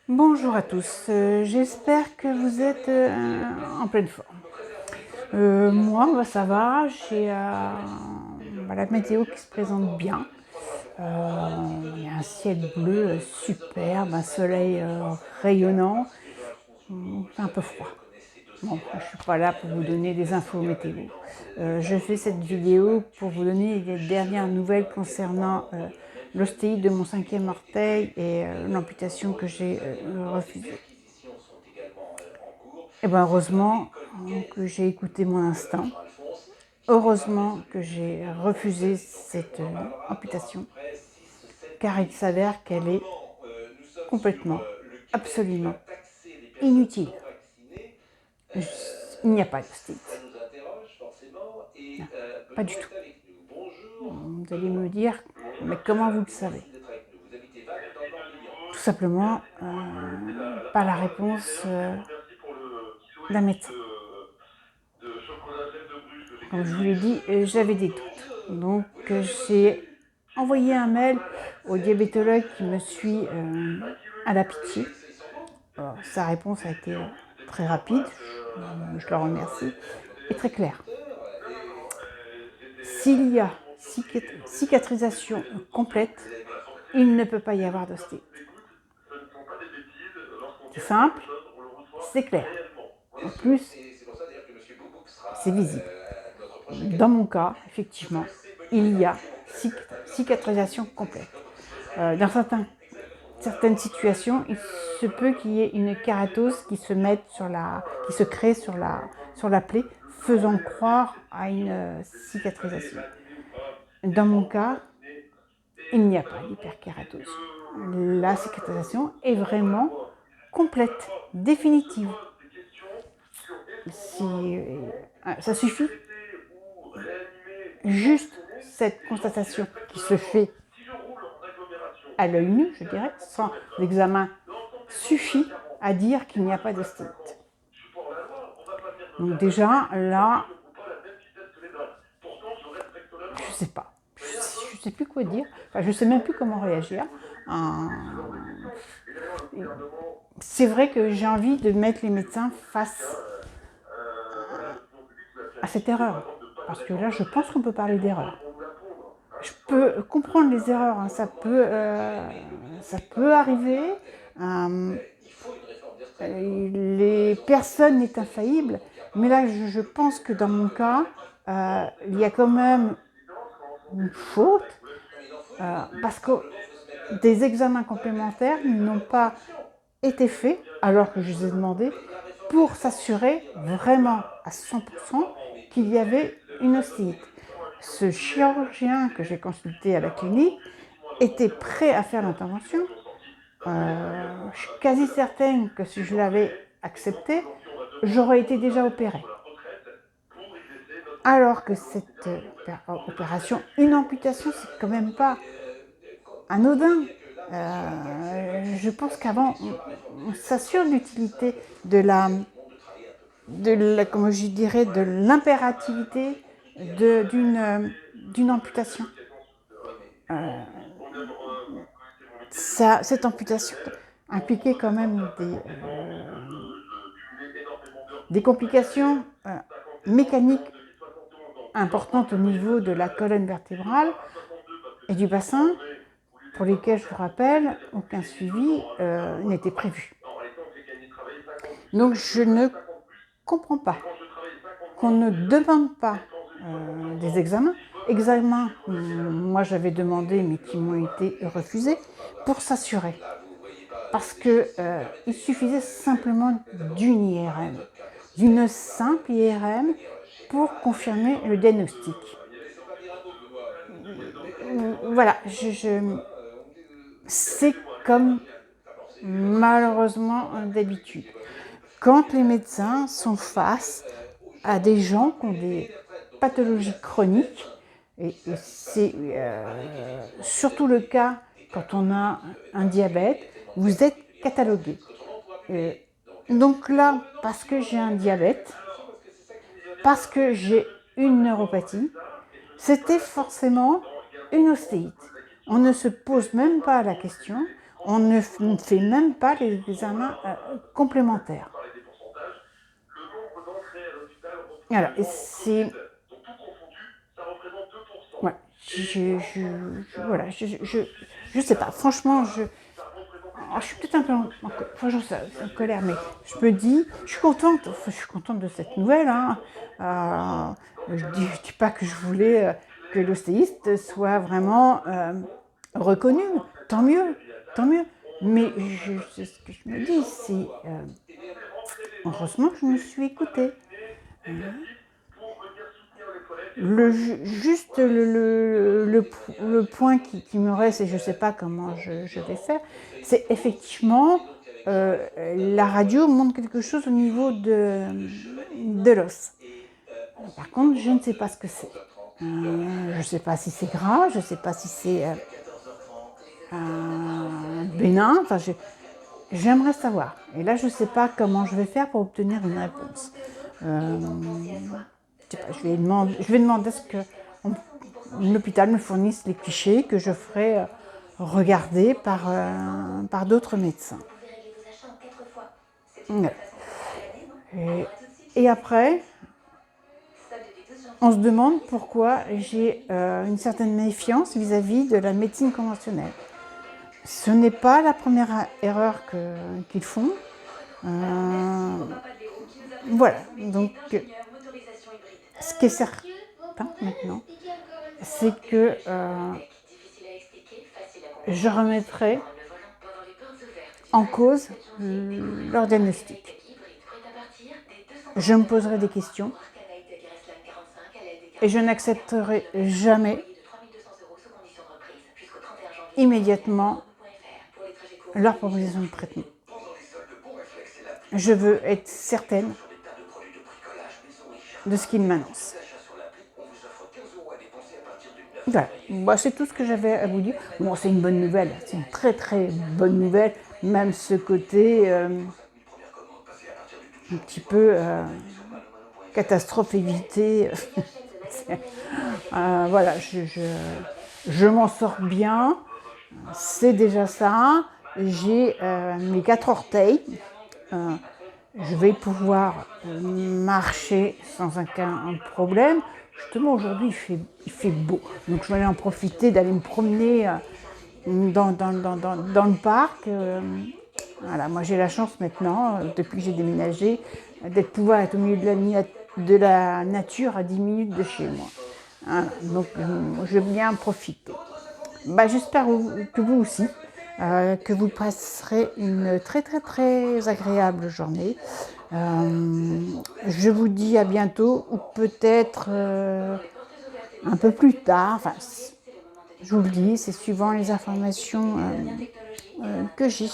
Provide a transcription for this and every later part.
Bonjour à tous, j'espère que vous êtes en pleine forme. Moi, bah, ça va, j'ai la météo qui se présente bien. Il y a un ciel bleu superbe, un soleil rayonnant. Il fait un peu froid. Bon, je ne suis pas là pour vous donner des infos météo. Je fais cette vidéo pour vous donner les dernières nouvelles concernant l'ostéite de mon cinquième orteil et l'amputation que j'ai refusée. Et bien heureusement que j'ai écouté mon instinct. Heureusement que j'ai refusé cette amputation, car il s'avère qu'elle est complètement, absolument inutile. Il n'y a pas d'ostéite. Non, pas du tout. Vous allez me dire, mais comment vous le savez? Tout simplement par la réponse d'un médecin. Comme je vous l'ai dit, j'avais des doutes. Donc j'ai envoyé un mail au diabétologue qui me suit à la Pitié. Alors, sa réponse a été très rapide, je le remercie, et très claire. S'il y a cicatrisation complète, il ne peut pas y avoir d'ostéite. C'est simple, c'est clair. En plus, c'est visible. Dans mon cas, effectivement, il y a cicatrisation complète. Dans certaines situations, il se peut qu'il y ait une kératose qui se crée sur la plaie, faisant croire à une cicatrisation. Dans mon cas, il n'y a pas d'hyperkératose. La cicatrisation est vraiment complète, définitive. Ça suffit. Juste cette constatation qui se fait à l'œil nu, je dirais, sans examen, suffit à dire qu'il n'y a pas d'ostéite. Donc déjà, là, je ne sais pas. Je ne sais plus quoi dire. Enfin, je ne sais même plus comment réagir. C'est vrai que j'ai envie de mettre les médecins face à cette erreur. Parce que là, je pense qu'on peut parler d'erreur. Je peux comprendre les erreurs, hein. Ça peut arriver. Les personnes n'est infaillible, mais là, je pense que dans mon cas, il y a quand même une faute, parce que des examens complémentaires n'ont pas été faits, alors que je les ai demandés, pour s'assurer vraiment à 100% qu'il y avait une ostéite. Ce chirurgien que j'ai consulté à la clinique était prêt à faire l'intervention. Je suis quasi certaine que si je l'avais accepté, j'aurais été déjà opérée. Alors que cette opération, une amputation, c'est quand même pas anodin. Je pense qu'avant, on s'assure de l'utilité comment je dirais, de l'impérativité d'une amputation. Cette amputation impliquait quand même des complications mécaniques importantes au niveau de la colonne vertébrale et du bassin, pour lesquelles, je vous rappelle, aucun suivi n'était prévu. Donc je ne comprends pas qu'on ne demande pas des examens. Moi j'avais demandé, mais qui m'ont été refusés, pour s'assurer. Parce qu'il suffisait simplement d'une IRM, d'une simple IRM, pour confirmer le diagnostic. Voilà, c'est comme malheureusement d'habitude. Quand les médecins sont face à des gens qui ont des pathologies chroniques, et c'est surtout le cas quand on a un diabète, vous êtes catalogué. Donc là, parce que j'ai un diabète, parce que j'ai une neuropathie, c'était forcément une ostéite. On ne se pose même pas la question, on ne fait même pas les examens complémentaires. Alors, et c'est... Ouais, voilà, je sais pas, franchement, je suis peut-être un peu en colère, mais je me dis, je suis contente de cette nouvelle. Hein. Je dis pas que je voulais que l'ostéiste soit vraiment reconnu, tant mieux, tant mieux. Mais c'est ce que je me dis, c'est heureusement que je me suis écoutée. Juste le point qui me reste, et je ne sais pas comment je vais faire, c'est effectivement la radio montre quelque chose au niveau de l'os. Par contre, je ne sais pas ce que c'est. Je ne sais pas si c'est gras, je ne sais pas si c'est bénin. Enfin, j'aimerais savoir. Et là, je ne sais pas comment je vais faire pour obtenir une réponse. Je vais demander à ce que l'hôpital me fournisse les clichés que je ferai regarder par d'autres médecins. Ouais. Et après, on se demande pourquoi j'ai une certaine méfiance vis-à-vis de la médecine conventionnelle. Ce n'est pas la première erreur qu'ils font. Voilà, donc ce qui est certain maintenant, c'est que je remettrai en cause leur diagnostic. Je me poserai des questions et je n'accepterai jamais immédiatement leur proposition de traitement. Je veux être certaine de ce qu'ils m'annoncent. Voilà, bah, c'est tout ce que j'avais à vous dire. Bon, c'est une bonne nouvelle, c'est une très très bonne nouvelle, même ce côté un petit peu catastrophe évitée. Voilà, je m'en sors bien, c'est déjà ça. J'ai mes 4 orteils. Je vais pouvoir marcher sans aucun problème. Justement, aujourd'hui, il fait beau. Donc, je vais aller en profiter, d'aller me promener dans le parc. Voilà, moi, j'ai la chance maintenant, depuis que j'ai déménagé, d'être pouvoir être au milieu de la nature à 10 minutes de chez moi. Voilà, donc, je vais bien en profiter. Bah, j'espère que vous aussi, que vous passerez une très très très agréable journée. Je vous dis à bientôt, ou peut-être un peu plus tard. Enfin, je vous le dis, c'est suivant les informations que j'ai.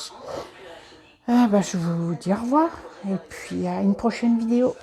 Bah, je vous dis au revoir et puis à une prochaine vidéo.